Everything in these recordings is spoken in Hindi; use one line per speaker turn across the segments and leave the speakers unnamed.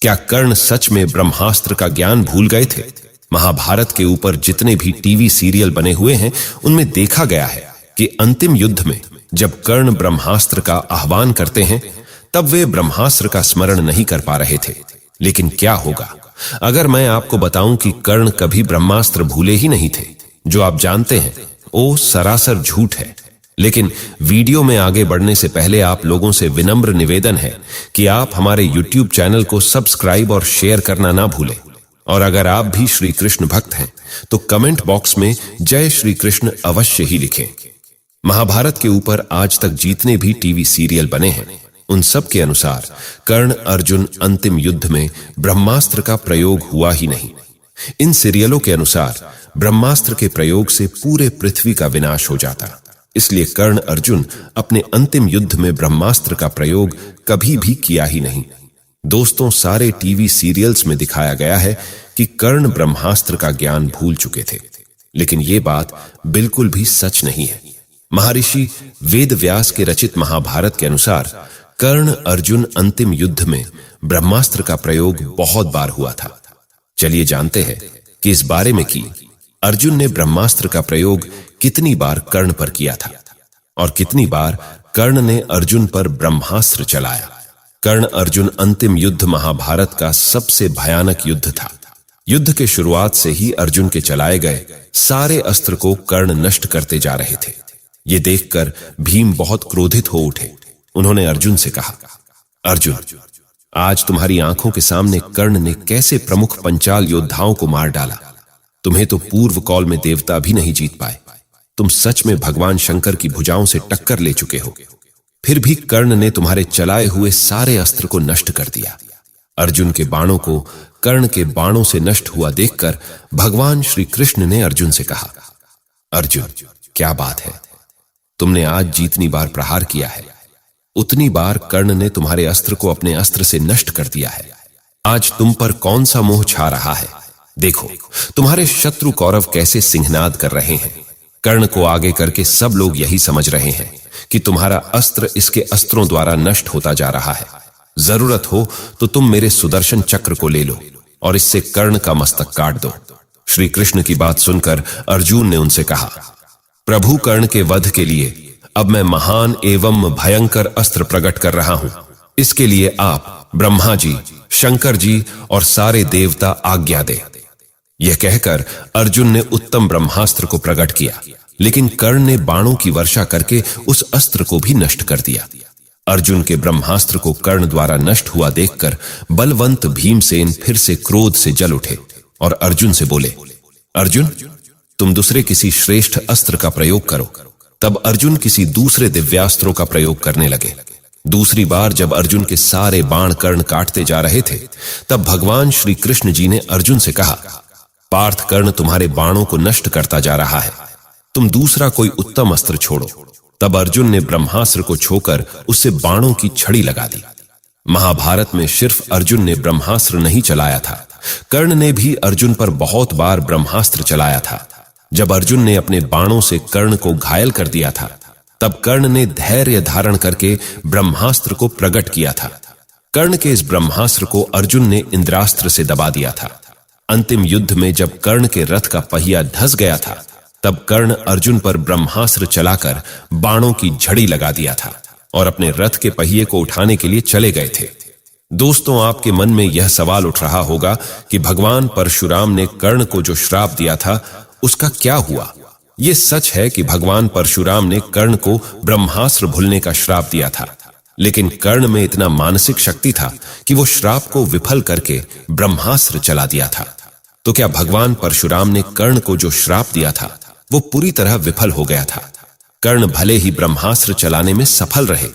क्या कर्ण सच में ब्रह्मास्त्र का ज्ञान भूल गए थे? महाभारत के ऊपर जितने भी टीवी सीरियल बने हुए हैं उनमें देखा गया है कि अंतिम युद्ध में जब कर्ण ब्रह्मास्त्र का आह्वान करते हैं तब वे ब्रह्मास्त्र का स्मरण नहीं कर पा रहे थे। लेकिन क्या होगा अगर मैं आपको बताऊं कि कर्ण कभी ब्रह्मास्त्र भूले ही नहीं थे? जो आप जानते हैं वो सरासर झूठ है। लेकिन वीडियो में आगे बढ़ने से पहले आप लोगों से विनम्र निवेदन है कि आप हमारे YouTube चैनल को सब्सक्राइब और शेयर करना ना भूलें। और अगर आप भी श्री कृष्ण भक्त हैं तो कमेंट बॉक्स में जय श्री कृष्ण अवश्य ही लिखें। महाभारत के ऊपर आज तक जितने भी टीवी सीरियल बने हैं उन सब के अनुसार कर्ण अर्जुन अंतिम युद्ध में ब्रह्मास्त्र का प्रयोग हुआ ही नहीं। इन सीरियलों के अनुसार ब्रह्मास्त्र के प्रयोग से पूरे पृथ्वी का विनाश हो जाता। इसलिए कर्ण अर्जुन अपने अंतिम युद्ध में ब्रह्मास्त्र का प्रयोग कभी भी किया ही नहीं। दोस्तों, सारे टीवी सीरियल्स में दिखाया गया है कि कर्ण ब्रह्मास्त्र का ज्ञान भूल चुके थे, लेकिन ये बात बिल्कुल भी सच नहीं है। महर्षि वेद व्यास के रचित महाभारत के अनुसार कर्ण अर्जुन अंतिम युद्ध में ब्रह्मास्त्र का प्रयोग बहुत बार हुआ था। चलिए जानते हैं कि इस बारे में कि अर्जुन ने ब्रह्मास्त्र का प्रयोग कितनी बार कर्ण पर किया था और कितनी बार कर्ण ने अर्जुन पर ब्रह्मास्त्र चलाया। कर्ण अर्जुन अंतिम युद्ध महाभारत का सबसे भयानक युद्ध था। युद्ध के शुरुआत से ही अर्जुन के चलाए गए सारे अस्त्र को कर्ण नष्ट करते जा रहे थे। ये देखकर भीम बहुत क्रोधित हो उठे। उन्होंने अर्जुन से कहा, अर्जुन, आज तुम्हारी आंखों के सामने कर्ण ने कैसे प्रमुख पंचाल योद्धाओं को मार डाला। तुम्हें तो पूर्व कॉल में देवता भी नहीं जीत पाए। तुम सच में भगवान शंकर की भुजाओं से टक्कर ले चुके हो। फिर भी कर्ण ने तुम्हारे चलाए हुए सारे अस्त्र को नष्ट कर दिया। अर्जुन के बाणों को कर्ण के बाणों से नष्ट हुआ देखकर भगवान श्री कृष्ण ने अर्जुन से कहा, अर्जुन, क्या बात है, तुमने आज जितनी बार प्रहार किया है उतनी बार कर्ण ने तुम्हारे अस्त्र को अपने अस्त्र से नष्ट कर दिया है। आज तुम पर कौन सा मोह छा रहा है? देखो, तुम्हारे शत्रु कौरव कैसे सिंहनाद कर रहे हैं। कर्ण को आगे करके सब लोग यही समझ रहे हैं कि तुम्हारा अस्त्र इसके अस्त्रों द्वारा नष्ट होता जा रहा है। जरूरत हो तो तुम मेरे सुदर्शन चक्र को ले लो और इससे कर्ण का मस्तक काट दो। श्री कृष्ण की बात सुनकर अर्जुन ने उनसे कहा, प्रभु, कर्ण के वध के लिए अब मैं महान एवं भयंकर अस्त्र प्रकट कर रहा हूं। इसके लिए आप ब्रह्मा जी, शंकर जी और सारे देवता आज्ञा दे। यह कहकर अर्जुन ने उत्तम ब्रह्मास्त्र को प्रकट किया, लेकिन कर्ण ने बाणों की वर्षा करके उस अस्त्र को भी नष्ट कर दिया। अर्जुन के ब्रह्मास्त्र को कर्ण द्वारा नष्ट हुआ देखकर बलवंत भीमसेन फिर से क्रोध से जल उठे और अर्जुन से बोले, अर्जुन, तुम दूसरे किसी श्रेष्ठ अस्त्र का प्रयोग करो। तब अर्जुन किसी दूसरे दिव्यास्त्रों का प्रयोग करने लगे। दूसरी बार जब अर्जुन के सारे बाण कर्ण काटते जा रहे थे तब भगवान श्री कृष्ण जी ने अर्जुन से कहा, पार्थ, कर्ण तुम्हारे बाणों को नष्ट करता जा रहा है, तुम दूसरा कोई उत्तम अस्त्र छोड़ो। तब अर्जुन ने ब्रह्मास्त्र को छोकर उससे बाणों की छड़ी लगा दी। महाभारत में सिर्फ अर्जुन ने ब्रह्मास्त्र नहीं चलाया था, कर्ण ने भी अर्जुन पर बहुत बार ब्रह्मास्त्र चलाया था। जब अर्जुन ने अपने बाणों से कर्ण को घायल कर दिया था तब कर्ण ने धैर्य धारण करके ब्रह्मास्त्र को प्रकट किया था। कर्ण के इस ब्रह्मास्त्र को अर्जुन ने इंद्रास्त्र से दबा दिया था। अंतिम युद्ध में जब कर्ण के रथ का पहिया धंस गया था तब कर्ण अर्जुन पर ब्रह्मास्त्र चलाकर बाणों की झड़ी लगा दिया था और अपने रथ के पहिए को उठाने के लिए चले गए थे। दोस्तों, आपके मन में यह सवाल उठ रहा होगा कि भगवान परशुराम ने कर्ण को जो श्राप दिया था उसका क्या हुआ। यह सच है कि भगवान परशुराम ने कर्ण को ब्रह्मास्त्र भूलने का श्राप दिया था, लेकिन कर्ण में इतना मानसिक शक्ति था कि वो श्राप को विफल करके ब्रह्मास्त्र चला दिया था। तो क्या भगवान परशुराम ने कर्ण को जो श्राप दिया था वो पूरी तरह विफल हो गया था? कर्ण भले ही ब्रह्मास्त्र चलाने में सफल रहे,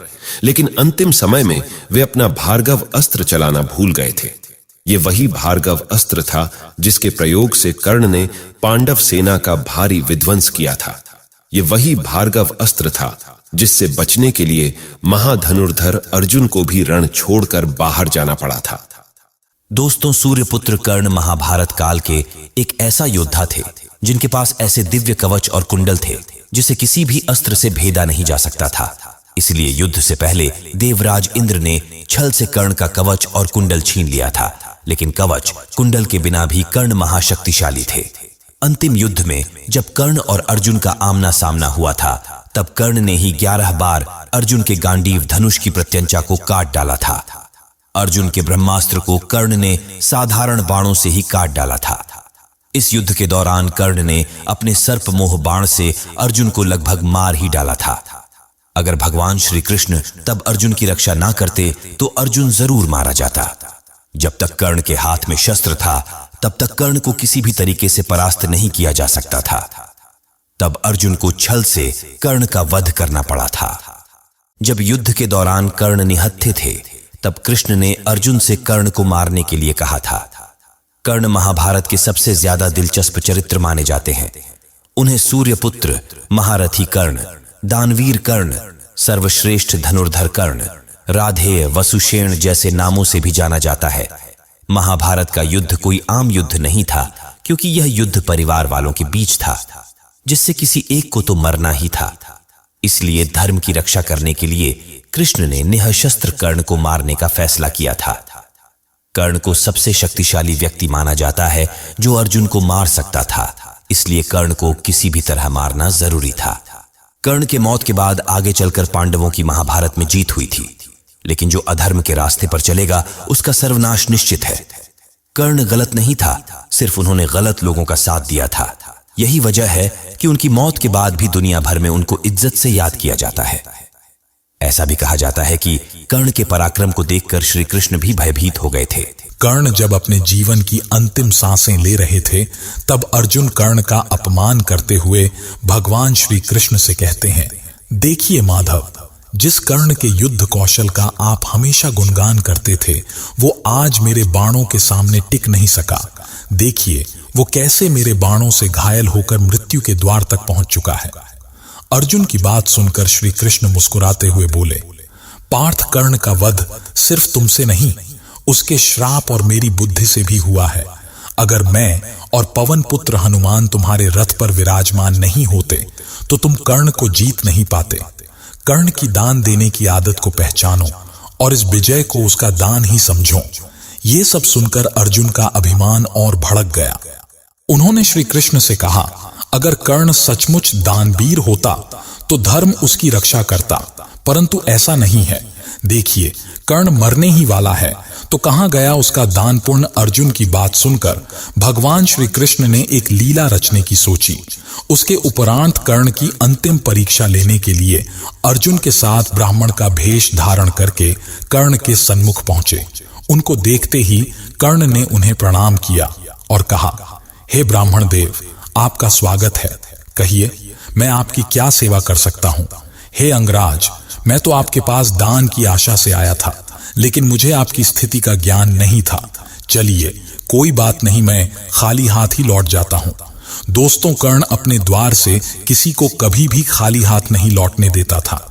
लेकिन अंतिम समय में वे अपना भार्गव अस्त्र चलाना भूल गए थे। ये वही भार्गव अस्त्र था जिसके प्रयोग से कर्ण ने पांडव सेना का भारी विध्वंस किया था। ये वही भार्गव अस्त्र था जिससे बचने के लिए महाधनुर्धर अर्जुन को भी रण छोड़कर बाहर जाना पड़ा था।
दोस्तों, सूर्यपुत्र कर्ण महाभारत काल के एक ऐसा योद्धा थे जिनके पास ऐसे दिव्य कवच और कुंडल थे जिसे किसी भी अस्त्र से भेदा नहीं जा सकता था। इसलिए युद्ध से पहले देवराज इंद्र ने छल से कर्ण का कवच और कुंडल छीन लिया था, लेकिन कवच कुंडल के बिना भी कर्ण महाशक्तिशाली थे। अंतिम युद्ध में जब कर्ण और अर्जुन का आमना सामना हुआ था, तब कर्ण ने ही 11 बार अर्जुन के गांडीव धनुष की प्रत्यंचा को काट डाला था। अर्जुन के ब्रह्मास्त्र को कर्ण ने साधारण बाणों से ही काट डाला था। इस युद्ध के दौरान कर्ण ने अपने सर्प मोह बाण से अर्जुन को लगभग मार ही डाला था। अगर भगवान श्री कृष्ण तब अर्जुन की रक्षा ना करते तो अर्जुन जरूर मारा जाता। जब तक कर्ण के हाथ में शस्त्र था, तब तक कर्ण को किसी भी तरीके से परास्त नहीं किया जा सकता था। तब अर्जुन को छल से कर्ण का वध करना पड़ा था। जब युद्ध के दौरान कर्ण निहत्थे थे, तब कृष्ण ने अर्जुन से कर्ण को मारने के लिए कहा था। कर्ण महाभारत के सबसे ज्यादा दिलचस्प चरित्र माने जाते हैं। उन्हें सूर्यपुत्र, महारथी कर्ण, दानवीर कर्ण, सर्वश्रेष्ठ धनुर्धर कर्ण, राधेय, वसुषेण जैसे नामों से भी जाना जाता है। महाभारत का युद्ध कोई आम युद्ध नहीं था, क्योंकि यह युद्ध परिवार वालों के बीच था, जिससे किसी एक को तो मरना ही था। इसलिए धर्म की रक्षा करने के लिए कृष्ण ने निःशस्त्र कर्ण को मारने का फैसला किया था। कर्ण को सबसे शक्तिशाली व्यक्ति माना जाता है जो अर्जुन को मार सकता था, इसलिए कर्ण को किसी भी तरह मारना जरूरी था। कर्ण के मौत के बाद आगे चलकर पांडवों की महाभारत में जीत हुई थी, लेकिन जो अधर्म के रास्ते पर चलेगा उसका सर्वनाश निश्चित है। कर्ण गलत नहीं था, सिर्फ उन्होंने गलत लोगों का साथ दिया था। यही वजह है कि उनकी मौत के बाद भी दुनिया भर में उनको इज्जत से याद किया जाता है। ऐसा भी कहा जाता है कि कर्ण के पराक्रम को देखकर श्री कृष्ण भी भयभीत हो गए थे।
कर्ण जब अपने जीवन की अंतिम सांसें ले रहे थे, तब अर्जुन कर्ण का अपमान करते हुए भगवान श्री कृष्ण से कहते हैं, देखिए माधव, जिस कर्ण के युद्ध कौशल का आप हमेशा गुणगान करते थे, वो आज मेरे बाणों के सामने टिक नहीं सका। देखिए वो कैसे मेरे बाणों से घायल होकर मृत्यु के द्वार तक पहुंच चुका है। अर्जुन की बात सुनकर श्री कृष्ण मुस्कुराते हुए बोले, पार्थ, कर्ण का वध सिर्फ तुमसे नहीं, उसके श्राप और मेरी बुद्धि से भी हुआ है। अगर मैं और पवन पुत्र हनुमान तुम्हारे रथ पर विराजमान नहीं होते तो तुम कर्ण को जीत नहीं पाते। कर्ण की दान देने की आदत को पहचानो और इस विजय को उसका दान ही समझो। ये सब सुनकर अर्जुन का अभिमान और भड़क गया। उन्होंने श्री कृष्ण से कहा, अगर कर्ण सचमुच दानवीर होता तो धर्म उसकी रक्षा करता, परंतु ऐसा नहीं है। देखिए कर्ण मरने ही वाला है, तो कहां गया उसका दान पुण्य। अर्जुन की बात सुनकर भगवान श्री कृष्ण ने एक लीला रचने की सोची। उसके उपरांत कर्ण की अंतिम परीक्षा लेने के लिए अर्जुन के साथ ब्राह्मण का भेष धारण करके कर्ण के सन्मुख पहुंचे। उनको देखते ही कर्ण ने उन्हें प्रणाम किया और कहा, हे ब्राह्मण देव, आपका स्वागत है। कहिए मैं आपकी क्या सेवा कर सकता हूं। हे अंगराज, मैं तो आपके पास दान की आशा से आया था, लेकिन मुझे आपकी स्थिति का ज्ञान नहीं था। चलिए कोई बात नहीं, मैं खाली हाथ ही लौट जाता हूं। दोस्तों, कर्ण अपने द्वार से किसी को कभी भी खाली हाथ नहीं लौटने देता था।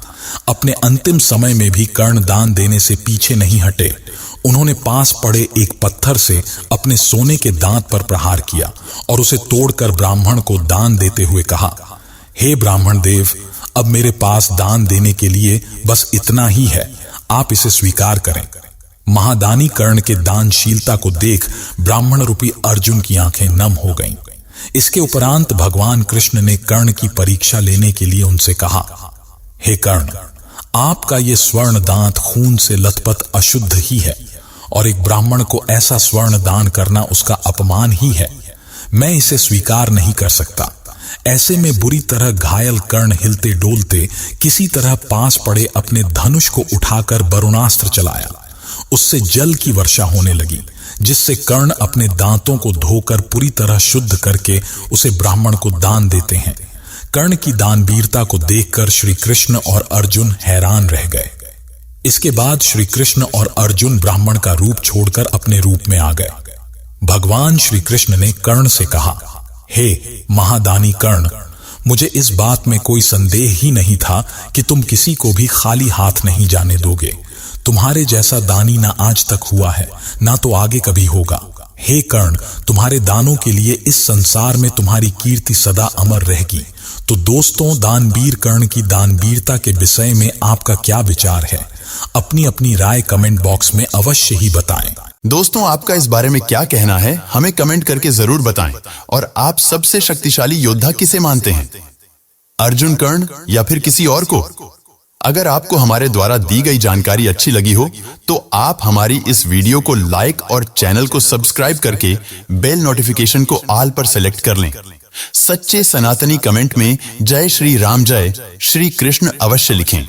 अपने अंतिम समय में भी कर्ण दान देने से पीछे नहीं हटे। उन्होंने पास पड़े एक पत्थर से अपने सोने के दांत पर प्रहार किया और उसे तोड़कर ब्राह्मण को दान देते हुए कहा, हे ब्राह्मण देव, अब मेरे पास दान देने के लिए बस इतना ही है, आप इसे स्वीकार करें। महादानी कर्ण के दानशीलता को देख ब्राह्मण रूपी अर्जुन की आंखें नम हो गईं। इसके उपरांत भगवान कृष्ण ने कर्ण की परीक्षा लेने के लिए उनसे कहा, हे कर्ण, आपका ये स्वर्ण दांत खून से लथपथ अशुद्ध ही है और एक ब्राह्मण को ऐसा स्वर्ण दान करना उसका अपमान ही है। मैं इसे स्वीकार नहीं कर सकता। ऐसे में बुरी तरह घायल कर्ण हिलते डोलते किसी तरह पास पड़े अपने धनुष को उठाकर वरुणास्त्र चलाया। उससे जल की वर्षा होने लगी, जिससे कर्ण अपने दांतों को धोकर पूरी तरह शुद्ध करके उसे ब्राह्मण को दान देते हैं। कर्ण की दानवीरता को देखकर श्री कृष्ण और अर्जुन हैरान रह गए। इसके बाद श्री कृष्ण और अर्जुन ब्राह्मण का रूप छोड़कर अपने रूप में आ गए। भगवान श्री कृष्ण ने कर्ण से कहा, हे महादानी कर्ण, मुझे इस बात में कोई संदेह ही नहीं था कि तुम किसी को भी खाली हाथ नहीं जाने दोगे। तुम्हारे जैसा दानी ना आज तक हुआ है, ना तो आगे कभी होगा। हे कर्ण, तुम्हारे दानों के लिए इस संसार में तुम्हारी कीर्ति सदा अमर रहेगी। तो दोस्तों, दानवीर कर्ण की दानवीरता के विषय में आपका क्या विचार है? अपनी अपनी राय कमेंट बॉक्स में अवश्य ही बताएं।
दोस्तों, आपका इस बारे में क्या कहना है, हमें कमेंट करके जरूर बताएं। और आप सबसे शक्तिशाली योद्धा किसे मानते हैं, अर्जुन, कर्ण या फिर किसी और को? अगर आपको हमारे द्वारा दी गई जानकारी अच्छी लगी हो तो आप हमारी इस वीडियो को लाइक और चैनल को सब्सक्राइब करके बेल नोटिफिकेशन को ऑल पर सेलेक्ट कर लें। सच्चे सनातनी कमेंट में जय श्री राम, जय श्री कृष्ण अवश्य लिखें।